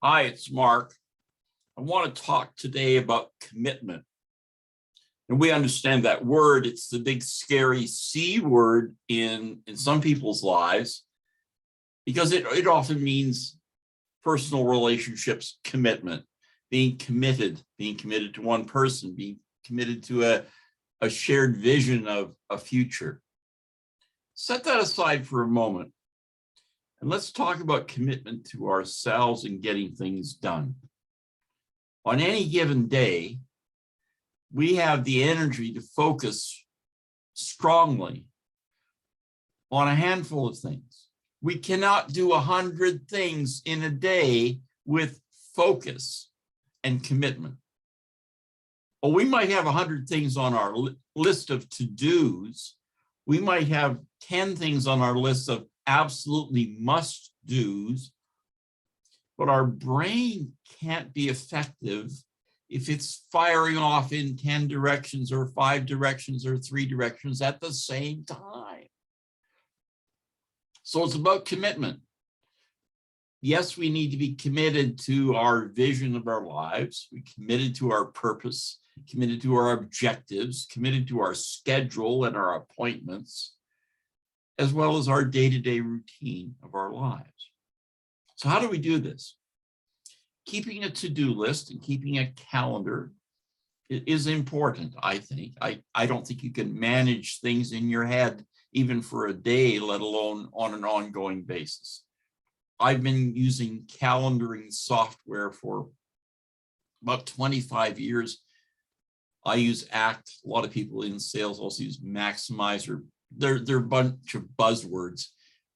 Hi, it's Mark. I want to talk today about commitment. And we understand that word, it's the big scary C word in some people's lives because it often means personal relationships, commitment, being committed to one person, being committed to a shared vision of a future. Set that aside for a moment. And let's talk about commitment to ourselves and getting things done. On any given day, we have the energy to focus strongly on a handful of things. We cannot do 100 things in a day with focus and commitment. Well, we might have 100 things on our list of to-dos. We might have 10 things on our list of absolutely must-dos, but our brain can't be effective if it's firing off in 10 directions or 5 directions or 3 directions at the same time. So it's about commitment. Yes, we need to be committed to our vision of our lives. We're committed to our purpose, committed to our objectives, committed to our schedule and our appointments, as well as our day-to-day routine of our lives. So how do we do this? Keeping a to-do list and keeping a calendar is important, I think. I don't think you can manage things in your head even for a day, let alone on an ongoing basis. I've been using calendaring software for about 25 years. I use ACT. A lot of people in sales also use Maximizer. They're a bunch of buzzwords,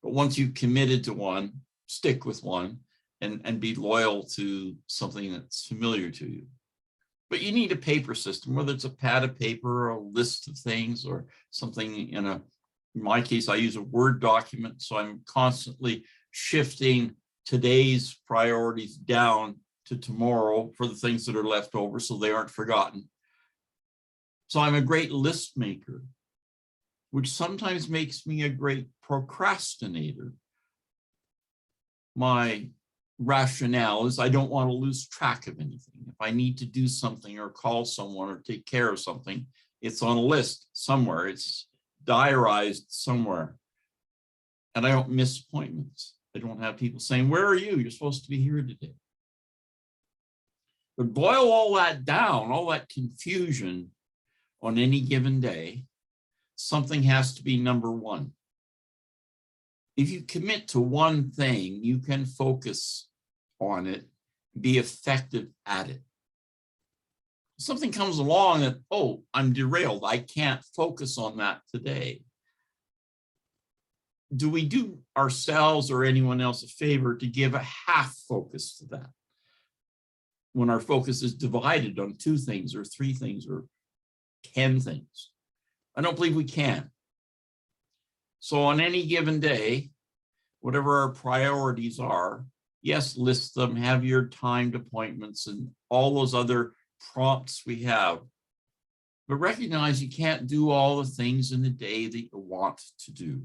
but once you've committed to one, stick with one and be loyal to something that's familiar to you. But you need a paper system, whether it's a pad of paper or a list of things or something in my case, I use a Word document, so I'm constantly shifting today's priorities down to tomorrow for the things that are left over so they aren't forgotten. So I'm a great list maker, which sometimes makes me a great procrastinator. My rationale is I don't want to lose track of anything. If I need to do something or call someone or take care of something, it's on a list somewhere. It's diarized somewhere. And I don't miss appointments. I don't have people saying, where are you? You're supposed to be here today. But boil all that down, all that confusion on any given day, something has to be number one. If you commit to one thing, you can focus on it, be effective at it. If something comes along that, oh, I'm derailed, I can't focus on that today. Do we do ourselves or anyone else a favor to give a half focus to that? When our focus is divided on 2 things or 3 things or 10 things. I don't believe we can. So on any given day, whatever our priorities are, yes, list them, have your timed appointments and all those other prompts we have. But recognize you can't do all the things in the day that you want to do.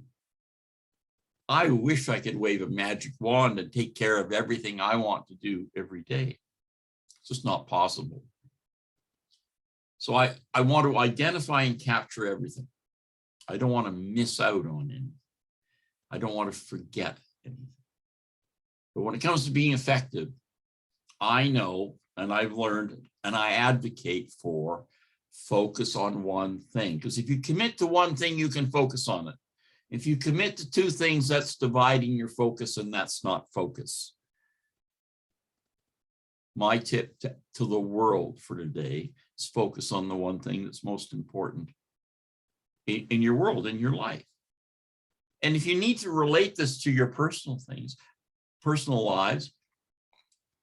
I wish I could wave a magic wand and take care of everything I want to do every day. It's just not possible. So I want to identify and capture everything. I don't want to miss out on anything. I don't want to forget anything. But when it comes to being effective, I know, and I've learned, and I advocate for focus on one thing. Because if you commit to one thing, you can focus on it. If you commit to 2 things, that's dividing your focus, and that's not focus. My tip to the world for today is focus on the one thing that's most important in your world, in your life. And if you need to relate this to your personal things, personal lives,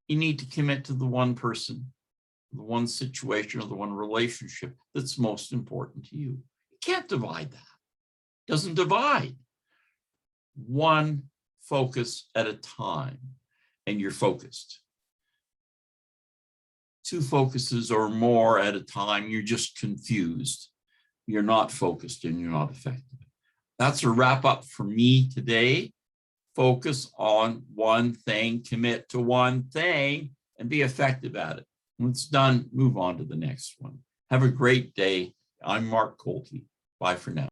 you need to commit to the one person, the one situation, or the one relationship that's most important to you. You can't divide that. It doesn't divide. One focus at a time, and you're focused. 2 focuses or more at a time, you're just confused. You're not focused and you're not effective. That's a wrap up for me today. focus on one thing, commit to one thing, and be effective at it. When it's done, move on to the next one. Have a great day. I'm Mark Kolke. Bye for now.